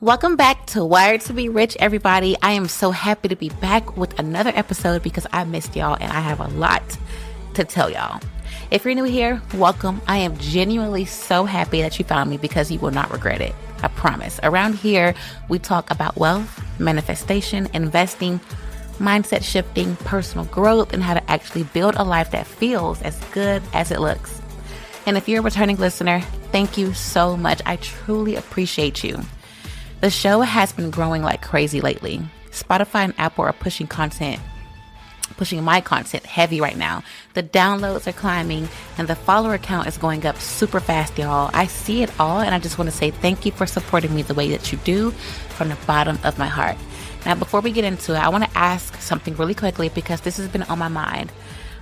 Welcome back to Wired to Be Rich, everybody. I am so happy to be back with another episode because I missed y'all and I have a lot to tell y'all. If you're new here, welcome. I am genuinely so happy that you found me because you will not regret it. I promise. Around here, we talk about wealth, manifestation, investing, mindset shifting, personal growth, and how to actually build a life that feels as good as it looks. And if you're a returning listener, thank you so much. I truly appreciate you. The show has been growing like crazy lately. Spotify and Apple are pushing my content heavy right now. The downloads are climbing and the follower count is going up super fast, y'all. I see it all and I just want to say thank you for supporting me the way that you do from the bottom of my heart. Now, before we get into it, I want to ask something really quickly because this has been on my mind.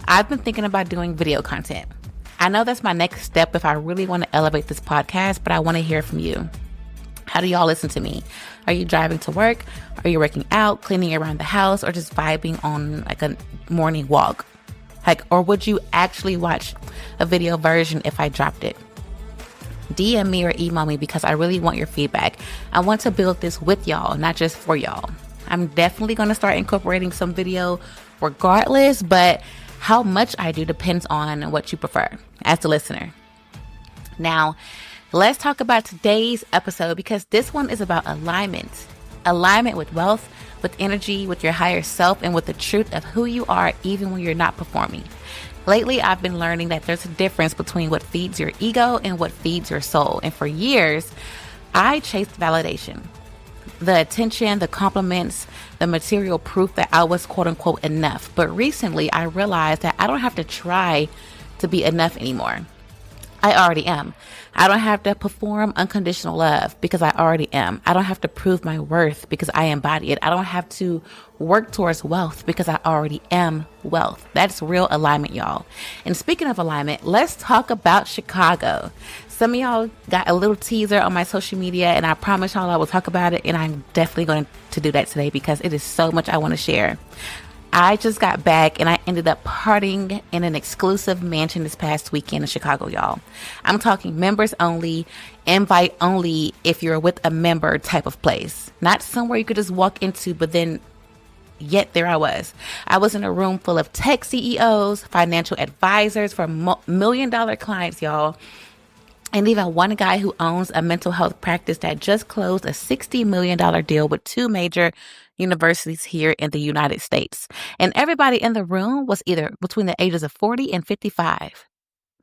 I've been thinking about doing video content. I know that's my next step if I really want to elevate this podcast, but I want to hear from you. How do y'all listen to me? Are you driving to work? Are you working out, cleaning around the house, or just vibing on like a morning walk? Or would you actually watch a video version if I dropped it? DM me or email me because I really want your feedback. I want to build this with y'all, not just for y'all. I'm definitely going to start incorporating some video regardless, but how much I do depends on what you prefer as the listener. Now, let's talk about today's episode because this one is about alignment. Alignment with wealth, with energy, with your higher self, and with the truth of who you are even when you're not performing. Lately, I've been learning that there's a difference between what feeds your ego and what feeds your soul. And for years, I chased validation. The attention, the compliments, the material proof that I was quote unquote enough. But recently, I realized that I don't have to try to be enough anymore. I already am. I don't have to perform unconditional love because I already am. I don't have to prove my worth because I embody it. I don't have to work towards wealth because I already am wealth. That's real alignment, y'all. And speaking of alignment, let's talk about Chicago. Some of y'all got a little teaser on my social media and I promise y'all I will talk about it. And I'm definitely going to do that today because it is so much I want to share. I just got back and I ended up partying in an exclusive mansion this past weekend in Chicago, y'all. I'm talking members only, invite only if you're with a member type of place. Not somewhere you could just walk into, but then yet there I was. I was in a room full of tech CEOs, financial advisors for $1 million clients, y'all. And even one guy who owns a mental health practice that just closed a $60 million deal with 2 major universities here in the United States. And everybody in the room was either between the ages of 40 and 55.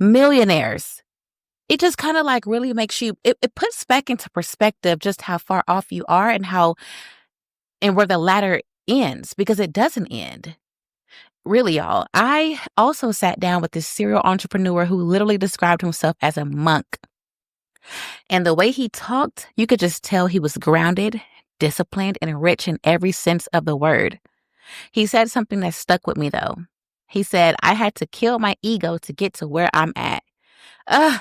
Millionaires. It just kind of like really makes you, it puts back into perspective just how far off you are and where the ladder ends, because it doesn't end. Really, y'all. I also sat down with this serial entrepreneur who literally described himself as a monk. And the way he talked, you could just tell he was grounded, disciplined, and rich in every sense of the word. He said something that stuck with me, though. He said, I had to kill my ego to get to where I'm at. I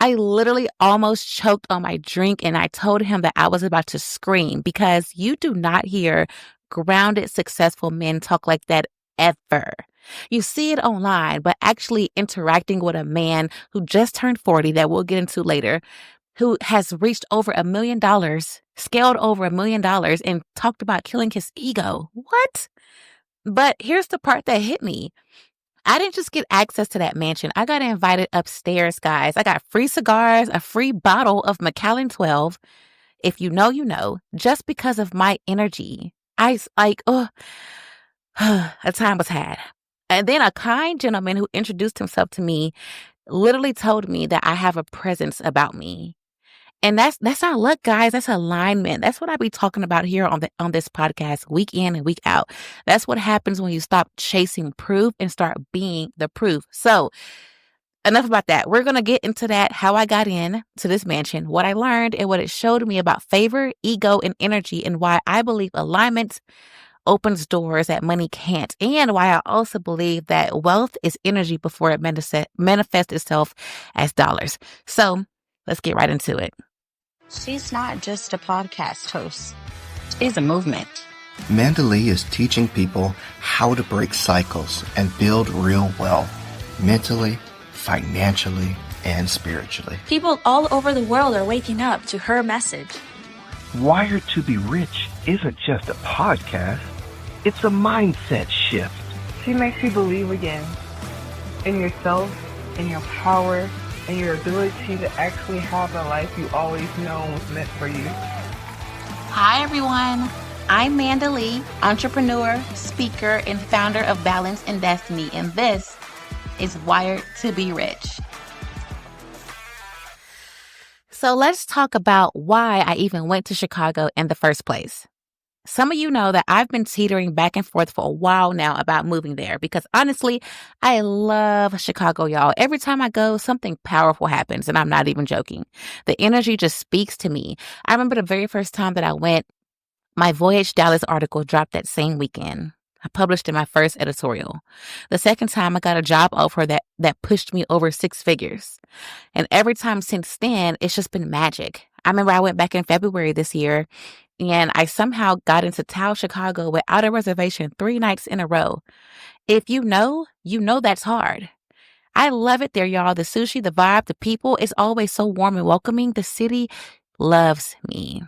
literally almost choked on my drink and I told him that I was about to scream because you do not hear grounded, successful men talk like that ever. You see it online, but actually interacting with a man who just turned 40 that we'll get into later, who has reached over $1 million, scaled over $1 million and talked about killing his ego. What? But here's the part that hit me. I didn't just get access to that mansion. I got invited upstairs, guys. I got free cigars, a free bottle of Macallan 12. If you know, you know, just because of my energy. A time was had. And then a kind gentleman who introduced himself to me literally told me that I have a presence about me. And that's not luck, guys. That's alignment. That's what I be talking about here on this podcast, week in and week out. That's what happens when you stop chasing proof and start being the proof. So enough about that. We're going to get into that, how I got in to this mansion, what I learned and what it showed me about favor, ego, and energy, and why I believe alignment opens doors that money can't, and why I also believe that wealth is energy before it manifests itself as dollars. So let's get right into it. She's not just a podcast host. She's a movement. Manda Lea is teaching people how to break cycles and build real wealth, mentally, financially, and spiritually. People all over the world are waking up to her message. Wired to be Rich isn't just a podcast, it's a mindset shift. She makes you believe again in yourself, in your power, and your ability to actually have the life you always known was meant for you. Hi, everyone. I'm Manda Lea, entrepreneur, speaker, and founder of Balance and Destiny, and this is Wired to be Rich. So let's talk about why I even went to Chicago in the first place. Some of you know that I've been teetering back and forth for a while now about moving there because honestly, I love Chicago, y'all. Every time I go, something powerful happens, and I'm not even joking. The energy just speaks to me. I remember the very first time that I went, my Voyage Dallas article dropped that same weekend. I published in my first editorial. The second time, I got a job offer that pushed me over 6 figures. And every time since then, it's just been magic. I remember I went back in February this year, and I somehow got into Tao, Chicago without a reservation 3 nights in a row. If you know that's hard. I love it there, y'all. The sushi, the vibe, the people, it's always so warm and welcoming. The city loves me.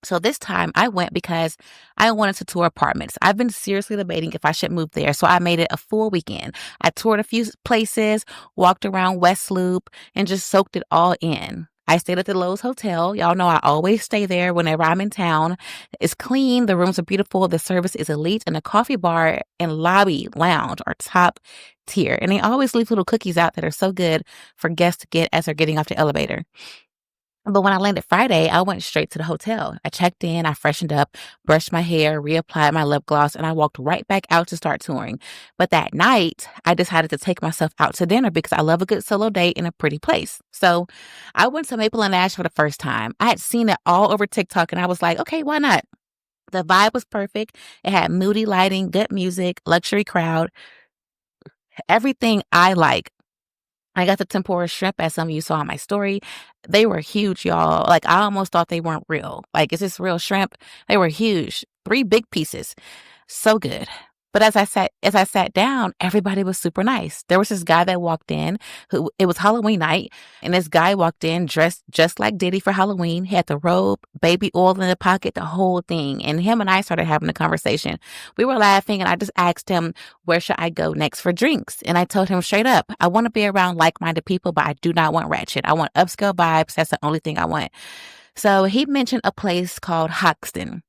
So this time I went because I wanted to tour apartments. I've been seriously debating if I should move there. So I made it a full weekend. I toured a few places, walked around West Loop, and just soaked it all in. I stayed at the Lowe's Hotel. Y'all know I always stay there whenever I'm in town. It's clean. The rooms are beautiful. The service is elite. And the coffee bar and lobby lounge are top tier. And they always leave little cookies out that are so good for guests to get as they're getting off the elevator. But when I landed Friday, I went straight to the hotel. I checked in, I freshened up, brushed my hair, reapplied my lip gloss, and I walked right back out to start touring. But that night, I decided to take myself out to dinner because I love a good solo date in a pretty place. So I went to Maple and Ash for the first time. I had seen it all over TikTok, and I was like, okay, why not? The vibe was perfect. It had moody lighting, good music, luxury crowd, everything I like. I got the tempura shrimp, as some of you saw in my story. They were huge, y'all. Like, I almost thought they weren't real. Like, is this real shrimp? They were huge. 3 big pieces. So good. But as I sat down, everybody was super nice. There was this guy that walked in who, it was Halloween night, and this guy walked in dressed just like Diddy for Halloween. He had the robe, baby oil in the pocket, the whole thing. And him and I started having a conversation. We were laughing, and I just asked him, where should I go next for drinks? And I told him straight up, I want to be around like-minded people, but I do not want ratchet. I want upscale vibes. That's the only thing I want. So he mentioned a place called Hoxton.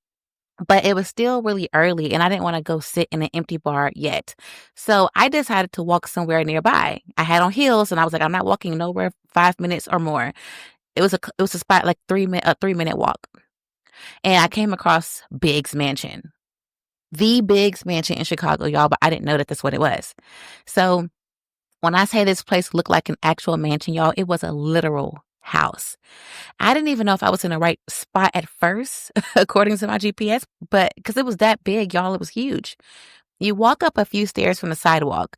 But it was still really early, and I didn't want to go sit in an empty bar yet. So I decided to walk somewhere nearby. I had on heels, and I was like, I'm not walking nowhere 5 minutes or more. It was a spot like 3-minute walk. And I came across Biggs Mansion. The Biggs Mansion in Chicago, y'all, but I didn't know that that's what it was. So when I say this place looked like an actual mansion, y'all, it was a literal house. I didn't even know if I was in the right spot at first, according to my GPS, but because it was that big, y'all, it was huge. You walk up a few stairs from the sidewalk,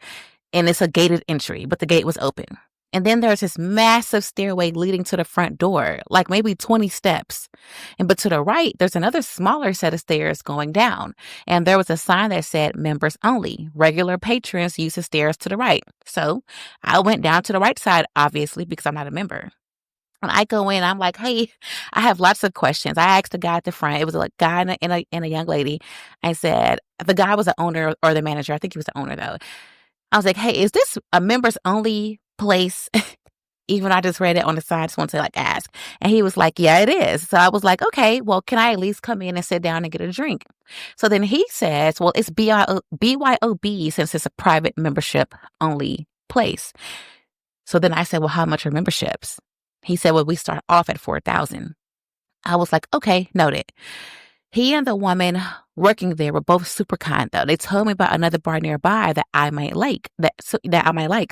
and it's a gated entry, but the gate was open. And then there's this massive stairway leading to the front door, like maybe 20 steps. But to the right, there's another smaller set of stairs going down. And there was a sign that said members only. Regular patrons use the stairs to the right. So I went down to the right side, obviously, because I'm not a member. When I go in, I'm like, hey, I have lots of questions. I asked the guy at the front. It was a guy and a young lady. I said, the guy was the owner or the manager. I think he was the owner, though. I was like, hey, is this a members only place? Even I just read it on the side. I just wanted to ask. And he was like, yeah, it is. So I was like, okay, well, can I at least come in and sit down and get a drink? So then he says, well, it's BYOB since it's a private membership only place. So then I said, well, how much are memberships? He said, well, we start off at $4,000. I was like, okay, noted. He and the woman working there were both super kind, though. They told me about another bar nearby that I might like.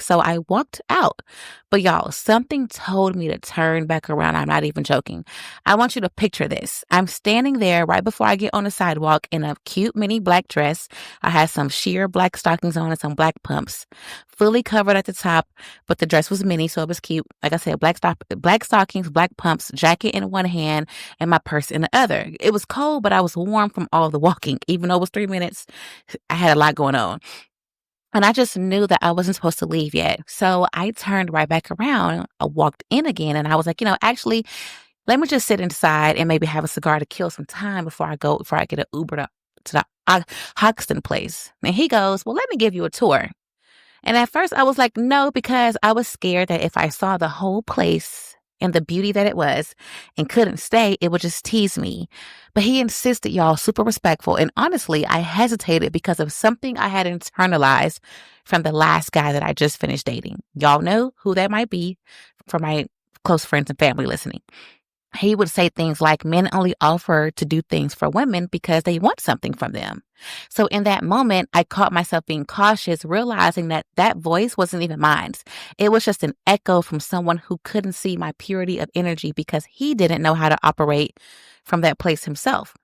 So I walked out. But y'all, something told me to turn back around. I'm not even joking. I want you to picture this. I'm standing there right before I get on the sidewalk in a cute mini black dress. I had some sheer black stockings on and some black pumps, fully covered at the top, but the dress was mini, so it was cute. Like I said, black stockings, black pumps, jacket in one hand, and my purse in the other. It was cold, but I was warm from all the walking. Even though it was 3 minutes, I had a lot going on. And I just knew that I wasn't supposed to leave yet. So I turned right back around. I walked in again, and I was like, actually, let me just sit inside and maybe have a cigar to kill some time before I get an Uber to the Hoxton place. And he goes, well, let me give you a tour. And at first I was like, no, because I was scared that if I saw the whole place and the beauty that it was and couldn't stay, it would just tease me. But he insisted, y'all, super respectful. And honestly, I hesitated because of something I had internalized from the last guy that I just finished dating. Y'all know who that might be for my close friends and family listening. He would say things like men only offer to do things for women because they want something from them. So in that moment, I caught myself being cautious, realizing that that voice wasn't even mine. It was just an echo from someone who couldn't see my purity of energy because he didn't know how to operate from that place himself.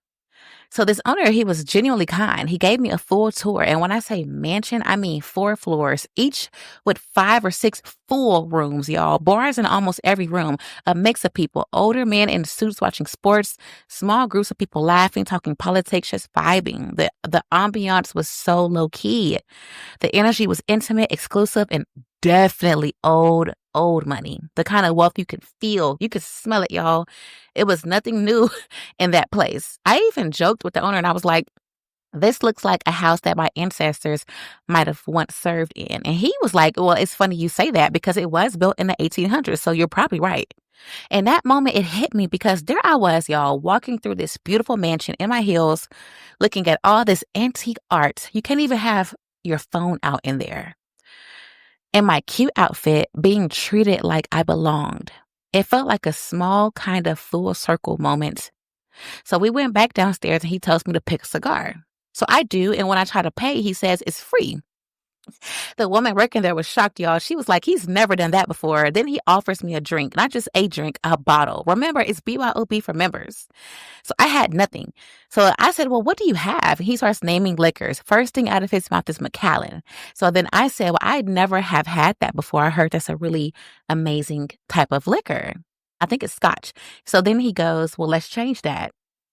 So this owner, he was genuinely kind. He gave me a full tour. And when I say mansion, I mean 4 floors, each with 5 or 6 full rooms, y'all. Bars in almost every room. A mix of people, older men in suits watching sports, small groups of people laughing, talking politics, just vibing. The ambiance was so low key. The energy was intimate, exclusive, and definitely old money. The kind of wealth you could feel. You could smell it, y'all. It was nothing new in that place. I even joked with the owner and I was like, this looks like a house that my ancestors might have once served in. And he was like, well, it's funny you say that because it was built in the 1800s. So you're probably right. In that moment, it hit me because there I was, y'all, walking through this beautiful mansion in my heels, looking at all this antique art. You can't even have your phone out in there. In my cute outfit, being treated like I belonged. It felt like a small kind of full circle moment. So we went back downstairs and he tells me to pick a cigar. So I do. And when I try to pay, he says it's free. The woman working there was shocked, y'all. She was like, he's never done that before. Then he offers me a drink, not just a drink, a bottle. Remember, it's BYOB for members. So I had nothing. So I said, well, what do you have? He starts naming liquors. First thing out of his mouth is Macallan. So then I said, well, I'd never have had that before. I heard that's a really amazing type of liquor. I think it's Scotch. So then he goes, well, let's change that.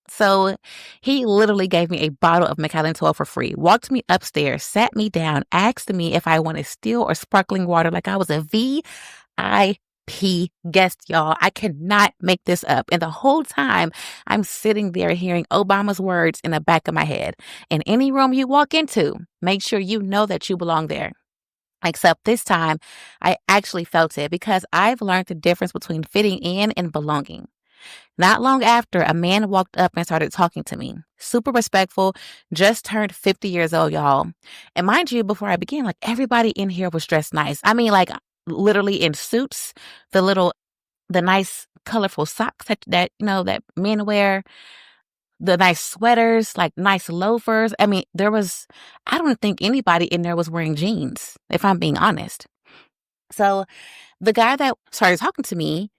So he literally gave me a bottle of Macallan 12 for free, walked me upstairs, sat me down, asked me if I wanted still or sparkling water like I was a VIP guest, y'all. I cannot make this up. And the whole time I'm sitting there hearing Obama's words in the back of my head. In any room you walk into, make sure you know that you belong there. Except this time, I actually felt it because I've learned the difference between fitting in and belonging. Not long after, a man walked up and started talking to me. Super respectful, just turned 50 years old, y'all. And mind you, before I began, like everybody in here was dressed nice. I mean, like literally in suits, the nice colorful socks that men wear, the nice sweaters, like nice loafers. I mean, I don't think anybody in there was wearing jeans, if I'm being honest. So the guy that started talking to me,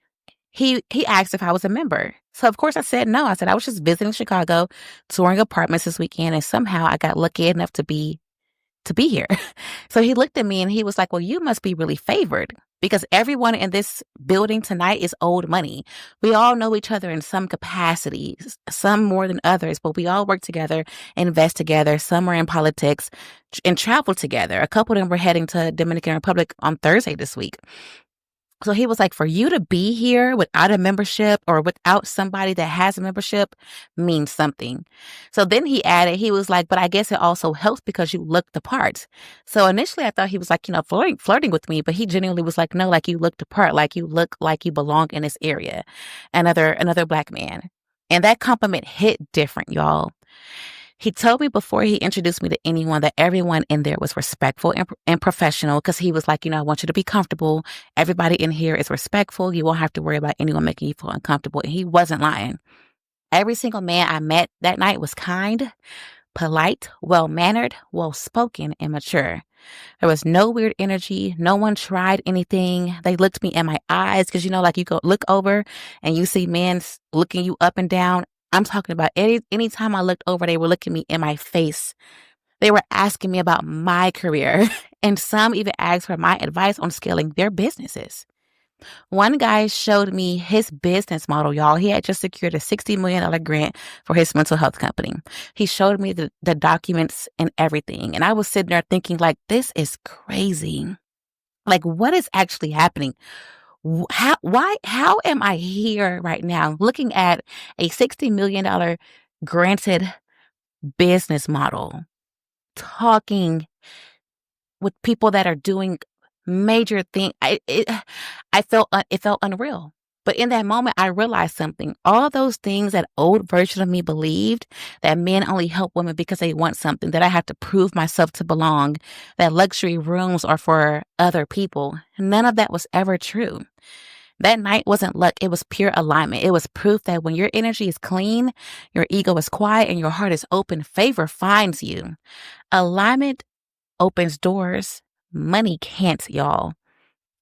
he asked if I was a member. So, of course, I said no. I said I was just visiting Chicago, touring apartments this weekend, and somehow I got lucky enough to be here. So he looked at me and he was like, well, you must be really favored because everyone in this building tonight is old money. We all know each other in some capacity, some more than others, but we all work together, invest together. Some are in politics and travel together. A couple of them were heading to Dominican Republic on Thursday this week. So he was like, for you to be here without a membership or without somebody that has a membership means something. So then he added, he was like, but I guess it also helps because you look the part. So initially I thought he was like, flirting with me, but he genuinely was like, no, like you look the part, like you look like you belong in this area. Another Black man. And that compliment hit different, y'all. He told me before he introduced me to anyone that everyone in there was respectful and professional because he was like, I want you to be comfortable. Everybody in here is respectful. You won't have to worry about anyone making you feel uncomfortable. And he wasn't lying. Every single man I met that night was kind, polite, well-mannered, well-spoken, and mature. There was no weird energy. No one tried anything. They looked me in my eyes because, like you go look over and you see men looking you up and down. I'm talking about any time I looked over, they were looking me in my face. They were asking me about my career, and some even asked for my advice on scaling their businesses. One guy showed me his business model, y'all. He had just secured a $60 million grant for his mental health company. He showed me the documents and everything, and I was sitting there thinking, like, this is crazy. Like, what is actually happening? How am I here right now looking at a $60 million granted business model, talking with people that are doing major things? It felt unreal. But in that moment, I realized something. All those things that old version of me believed, that men only help women because they want something, that I have to prove myself to belong, that luxury rooms are for other people, none of that was ever true. That night wasn't luck. It was pure alignment. It was proof that when your energy is clean, your ego is quiet, and your heart is open, favor finds you. Alignment opens doors. Money can't, y'all.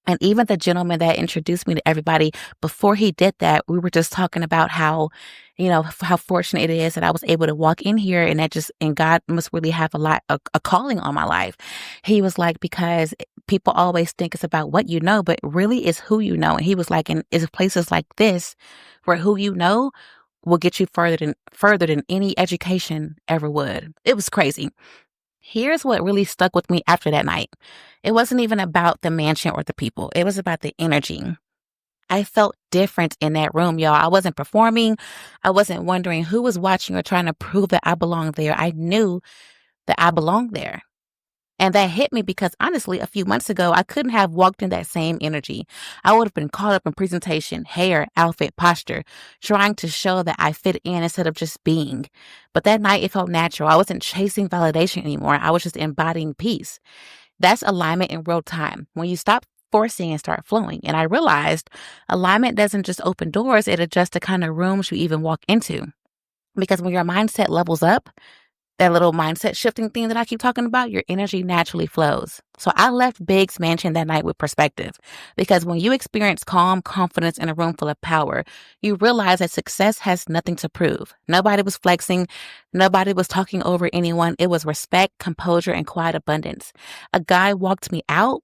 And even the gentleman that introduced me to everybody, before he did that, we were just talking about how, how fortunate it is that I was able to walk in here, and and God must really have a calling on my life. He was like, because people always think it's about what you know, but really it's who you know. And he was like, and it's places like this where who you know will get you further than any education ever would. It was crazy. Here's what really stuck with me after that night. It wasn't even about the mansion or the people. It was about the energy. I felt different in that room, y'all. I wasn't performing. I wasn't wondering who was watching or trying to prove that I belonged there. I knew that I belonged there. And that hit me because honestly, a few months ago, I couldn't have walked in that same energy. I would have been caught up in presentation, hair, outfit, posture, trying to show that I fit in instead of just being. But that night, it felt natural. I wasn't chasing validation anymore. I was just embodying peace. That's alignment in real time. When you stop forcing and start flowing. And I realized alignment doesn't just open doors, it adjusts the kind of rooms you even walk into. Because when your mindset levels up, that little mindset shifting thing that I keep talking about, your energy naturally flows. So I left Big's mansion that night with perspective, because when you experience calm confidence in a room full of power, you realize that success has nothing to prove. Nobody was flexing. Nobody was talking over anyone. It was respect, composure, and quiet abundance. A guy walked me out,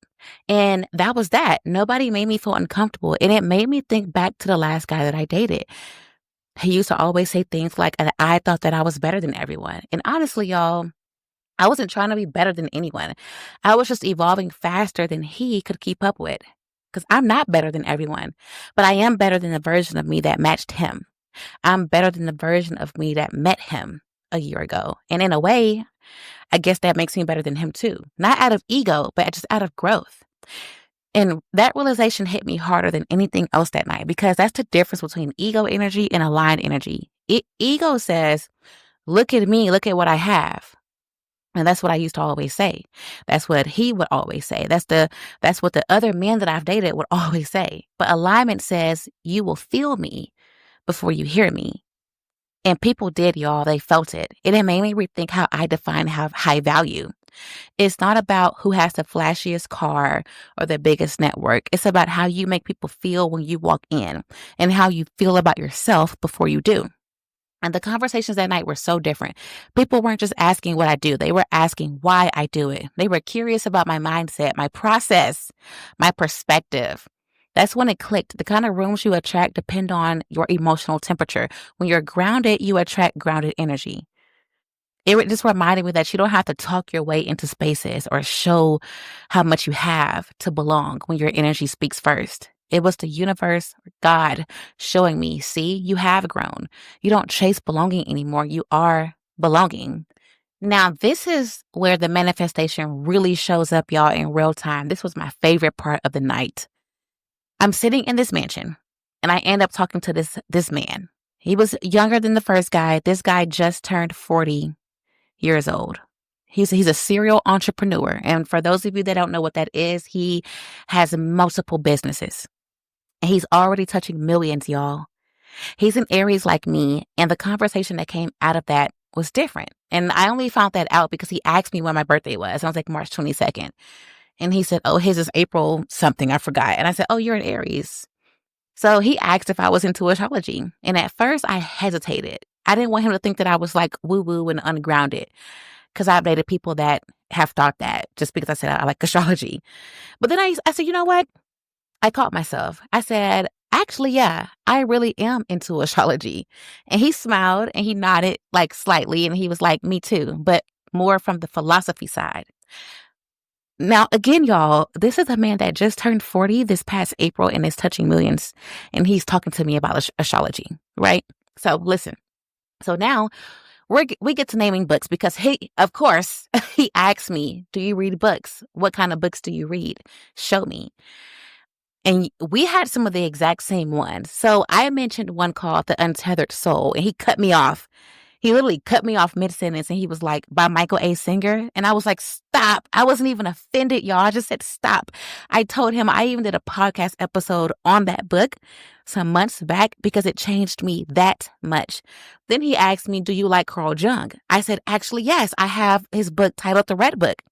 and that was that. Nobody made me feel uncomfortable. And it made me think back to the last guy that I dated. He used to always say things like, I thought that I was better than everyone. And honestly, y'all, I wasn't trying to be better than anyone. I was just evolving faster than he could keep up with. Because I'm not better than everyone, but I am better than the version of me that matched him. I'm better than the version of me that met him a year ago. And in a way, I guess that makes me better than him too. Not out of ego, but just out of growth. And that realization hit me harder than anything else that night, because that's the difference between ego energy and aligned energy. Ego says, look at me, look at what I have. And that's what I used to always say. That's what he would always say. That's what the other men that I've dated would always say. But alignment says, you will feel me before you hear me. And people did, y'all. They felt it. And it made me rethink how I define high value. It's not about who has the flashiest car or the biggest network. It's about how you make people feel when you walk in, and how you feel about yourself before you do. And the conversations that night were so different. People weren't just asking what I do. They were asking why I do it. They were curious about my mindset, my process, my perspective. That's when it clicked. The kind of rooms you attract depend on your emotional temperature. When you're grounded, you attract grounded energy. It just reminded me that you don't have to talk your way into spaces or show how much you have to belong when your energy speaks first. It was the universe, God, showing me, see, you have grown. You don't chase belonging anymore. You are belonging. Now, this is where the manifestation really shows up, y'all, in real time. This was my favorite part of the night. I'm sitting in this mansion, and I end up talking to this man. He was younger than the first guy. This guy just turned 40 years old. He's a serial entrepreneur. And for those of you that don't know what that is, he has multiple businesses. And he's already touching millions, y'all. He's an Aries like me. And the conversation that came out of that was different. And I only found that out because he asked me when my birthday was. And I was like, March 22nd. And he said, oh, his is April something. I forgot. And I said, oh, you're an Aries. So he asked if I was into astrology. And at first I hesitated. I didn't want him to think that I was like woo-woo and ungrounded, because I've dated people that have thought that just because I said I like astrology. But then I said, you know what? I caught myself. I said, actually, yeah, I really am into astrology. And he smiled and he nodded like slightly. And he was like, me too, but more from the philosophy side. Now, again, y'all, this is a man that just turned 40 this past April and is touching millions. And he's talking to me about astrology, right? So listen. So now we get to naming books because of course, he asked me, do you read books? What kind of books do you read? Show me. And we had some of the exact same ones. So I mentioned one called The Untethered Soul, and he cut me off. He literally cut me off mid-sentence, and he was like, by Michael A. Singer. And I was like, stop. I wasn't even offended, y'all. I just said, stop. I told him I even did a podcast episode on that book some months back because it changed me that much. Then he asked me, do you like Carl Jung? I said, actually, yes. I have his book titled The Red Book.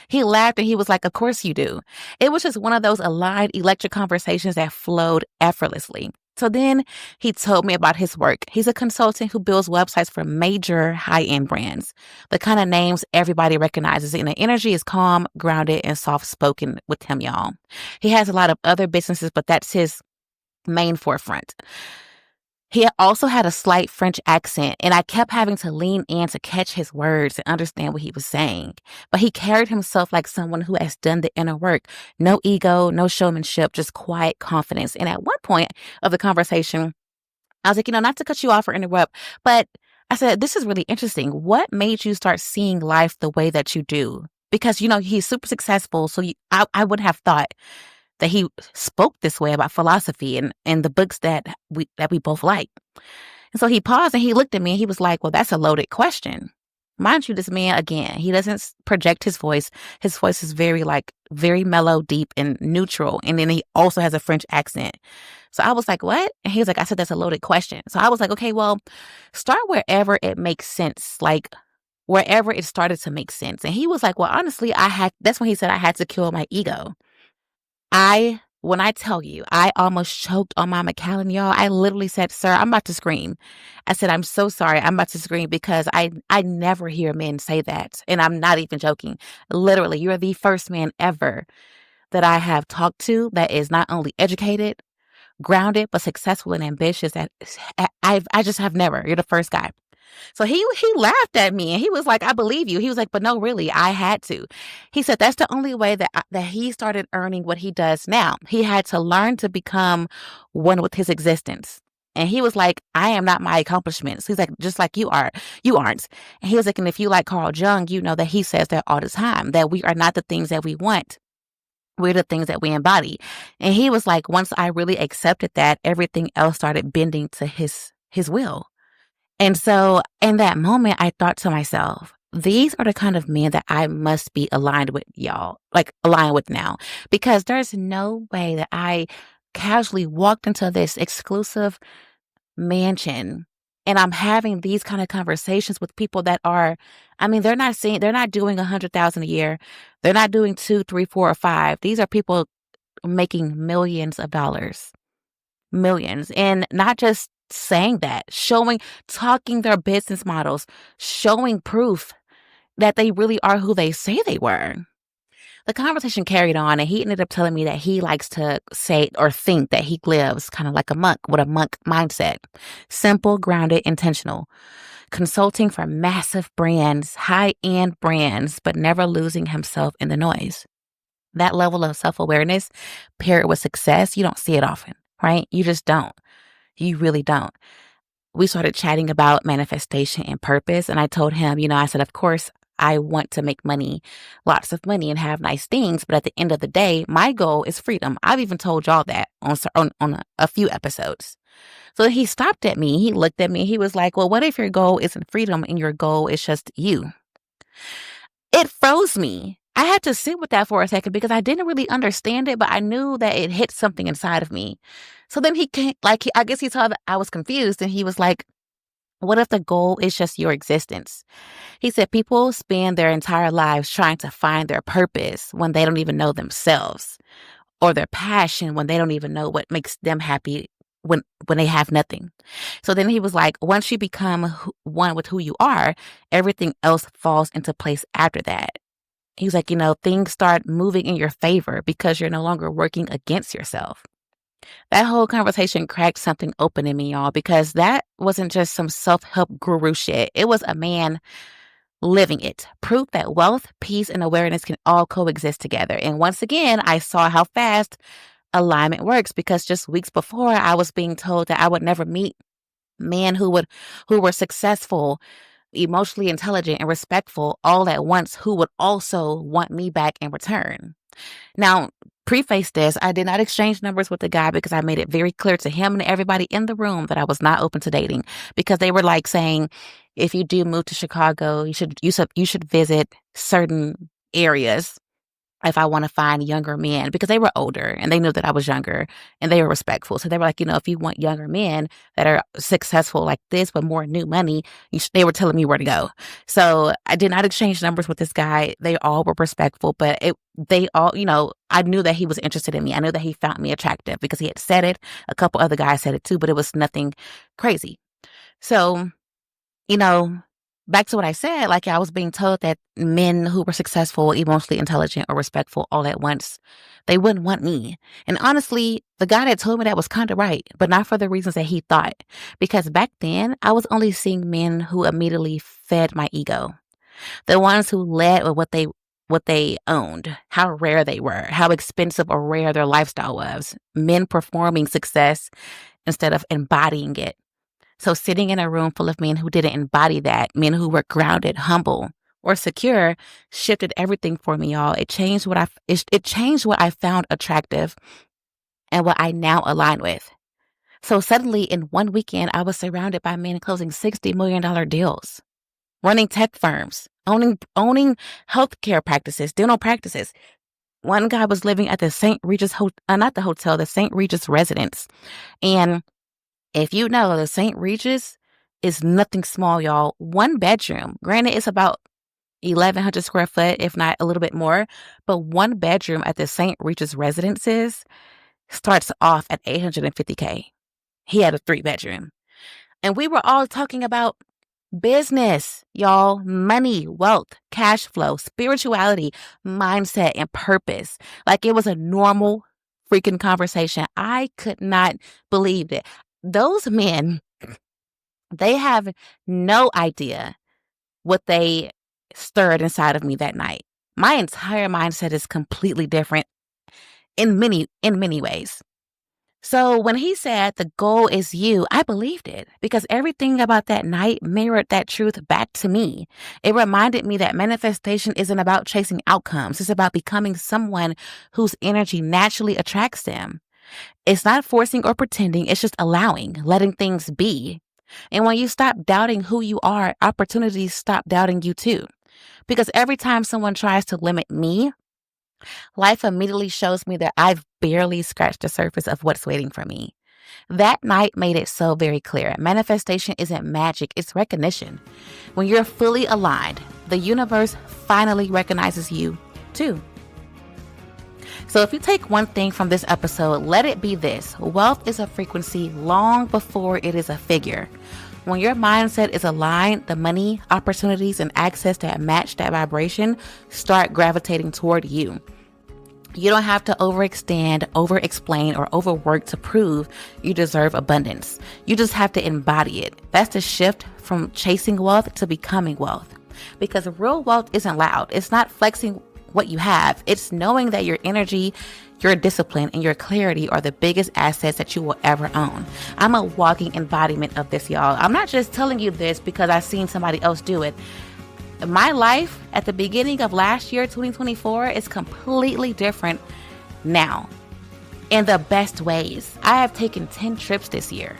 He laughed and he was like, of course you do. It was just one of those aligned electric conversations that flowed effortlessly. So then he told me about his work. He's a consultant who builds websites for major high-end brands, the kind of names everybody recognizes. And the energy is calm, grounded, and soft-spoken with him, y'all. He has a lot of other businesses, but that's his main forefront. He also had a slight French accent, and I kept having to lean in to catch his words and understand what he was saying. But he carried himself like someone who has done the inner work. No ego, no showmanship, just quiet confidence. And at one point of the conversation, I was like, not to cut you off or interrupt, but I said, this is really interesting. What made you start seeing life the way that you do? Because, he's super successful. So I would have thought that he spoke this way about philosophy and the books that we both like. And so he paused and he looked at me and he was like, well, that's a loaded question. Mind you, this man, again, he doesn't project his voice. His voice is very mellow, deep, and neutral. And then he also has a French accent. So I was like, what? And he was like, I said, that's a loaded question. So I was like, okay, well, start wherever it makes sense. Like wherever it started to make sense. And he was like, well, honestly, that's when he said I had to kill my ego. When I tell you, I almost choked on my Macallan, y'all. I literally said, sir, I'm about to scream. I said, I'm so sorry. I'm about to scream because I never hear men say that. And I'm not even joking. Literally, you're the first man ever that I have talked to that is not only educated, grounded, but successful and ambitious. I just have never. You're the first guy. So he laughed at me and he was like, I believe you. He was like, but no, really, I had to. He said that's the only way that he started earning what he does now. He had to learn to become one with his existence. And he was like, I am not my accomplishments. He's like, just like you aren't. And he was like, and if you like Carl Jung, you know that he says that all the time, that we are not the things that we want. We're the things that we embody. And he was like, once I really accepted that, everything else started bending to his will. And so in that moment, I thought to myself, these are the kind of men that I must be aligned with, y'all, like aligned with now, because there's no way that I casually walked into this exclusive mansion and I'm having these kind of conversations with people that are, they're not doing 100,000 a year. They're not doing 2, 3, 4, or 5. These are people making millions of dollars, millions, and not just saying that, talking their business models, showing proof that they really are who they say they were. The conversation carried on and he ended up telling me that he likes to say or think that he lives kind of like a monk with a monk mindset. Simple, grounded, intentional. Consulting for massive brands, high-end brands, but never losing himself in the noise. That level of self-awareness paired with success, you don't see it often, right? You just don't. You really don't. We started chatting about manifestation and purpose. And I told him, I said, of course, I want to make money, lots of money and have nice things. But at the end of the day, my goal is freedom. I've even told y'all that on a few episodes. So he stopped at me. He looked at me. He was like, well, what if your goal isn't freedom and your goal is just you? It froze me. I had to sit with that for a second because I didn't really understand it, but I knew that it hit something inside of me. So then I guess he saw that I was confused and he was like, what if the goal is just your existence? He said people spend their entire lives trying to find their purpose when they don't even know themselves, or their passion when they don't even know what makes them happy when they have nothing. So then he was like, once you become one with who you are, everything else falls into place after that. He was like, things start moving in your favor because you're no longer working against yourself. That whole conversation cracked something open in me, y'all, because that wasn't just some self-help guru shit. It was a man living it. Proof that wealth, peace, and awareness can all coexist together. And once again, I saw how fast alignment works, because just weeks before I was being told that I would never meet men who were successful, emotionally intelligent, and respectful all at once, who would also want me back in return. Now, preface this, I did not exchange numbers with the guy because I made it very clear to him and everybody in the room that I was not open to dating, because they were like saying, if you do move to Chicago, you should visit certain areas if I want to find younger men, because they were older and they knew that I was younger and they were respectful. So they were like, if you want younger men that are successful like this with more new money, they were telling me where to go. So I did not exchange numbers with this guy. They all were respectful, but they all, I knew that he was interested in me. I knew that he found me attractive because he had said it. A couple other guys said it too, but it was nothing crazy. So, back to what I said, I was being told that men who were successful, emotionally intelligent, or respectful all at once, they wouldn't want me. And honestly, the guy that told me that was kind of right, but not for the reasons that he thought. Because back then, I was only seeing men who immediately fed my ego. The ones who led with what they owned, how rare they were, how expensive or rare their lifestyle was. Men performing success instead of embodying it. So sitting in a room full of men who didn't embody that, men who were grounded, humble, or secure, shifted everything for me, y'all. It changed what I found attractive and what I now align with. So suddenly, in one weekend, I was surrounded by men closing $60 million deals, running tech firms, owning healthcare practices, dental practices. One guy was living at the St. Regis the St. Regis residence, and if you know, the St. Regis is nothing small, y'all. One bedroom. Granted, it's about 1,100 square foot, if not a little bit more. But one bedroom at the St. Regis residences starts off at $850K. He had a 3-bedroom. And we were all talking about business, y'all. Money, wealth, cash flow, spirituality, mindset, and purpose. It was a normal freaking conversation. I could not believe it. Those men, they have no idea what they stirred inside of me that night. My entire mindset is completely different in many ways. So when he said the goal is you, I believed it, because everything about that night mirrored that truth back to me. It reminded me that manifestation isn't about chasing outcomes. It's about becoming someone whose energy naturally attracts them. It's not forcing or pretending. It's just allowing, letting things be. And when you stop doubting who you are, opportunities stop doubting you too. Because every time someone tries to limit me, life immediately shows me that I've barely scratched the surface of what's waiting for me. That night made it so very clear. Manifestation isn't magic, it's recognition. When you're fully aligned, the universe finally recognizes you too. So if you take one thing from this episode, let it be this: wealth is a frequency long before it is a figure. When your mindset is aligned, the money, opportunities, and access that match that vibration start gravitating toward you. You don't have to overextend, over-explain, or overwork to prove you deserve abundance. You just have to embody it. That's the shift from chasing wealth to becoming wealth. Because real wealth isn't loud. It's not flexing what you have. It's knowing that your energy, your discipline, and your clarity are the biggest assets that you will ever own. I'm a walking embodiment of this, y'all. I'm not just telling you this because I've seen somebody else do it. My life at the beginning of last year, 2024, is completely different now in the best ways. I have taken 10 trips this year.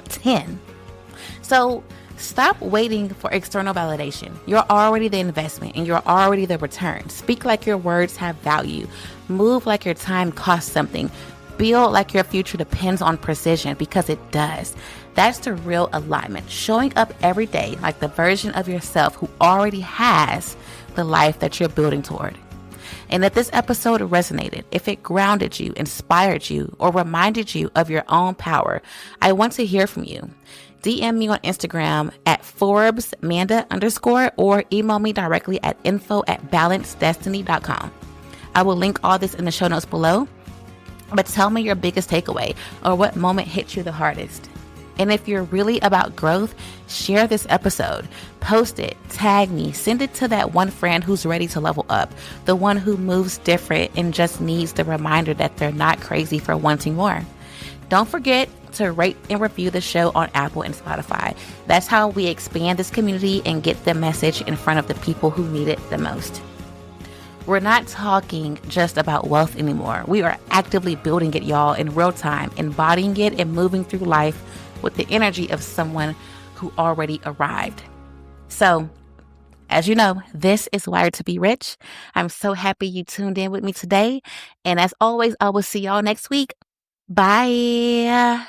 10. So stop waiting for external validation. You're already the investment and you're already the return. Speak like your words have value. Move like your time costs something. Build like your future depends on precision, because it does. That's the real alignment. Showing up every day like the version of yourself who already has the life that you're building toward. And if this episode resonated, if it grounded you, inspired you, or reminded you of your own power, I want to hear from you. DM me on Instagram at ForbesManda_ or email me directly at info@balancedestiny.com. I will link all this in the show notes below. But tell me your biggest takeaway, or what moment hit you the hardest. And if you're really about growth, share this episode, post it, tag me, send it to that one friend who's ready to level up, the one who moves different and just needs the reminder that they're not crazy for wanting more. Don't forget to rate and review the show on Apple and Spotify. That's how we expand this community and get the message in front of the people who need it the most. We're not talking just about wealth anymore. We are actively building it, y'all, in real time, embodying it and moving through life with the energy of someone who already arrived. So, as you know, this is Wired to Be Rich. I'm so happy you tuned in with me today. And as always, I will see y'all next week. Bye.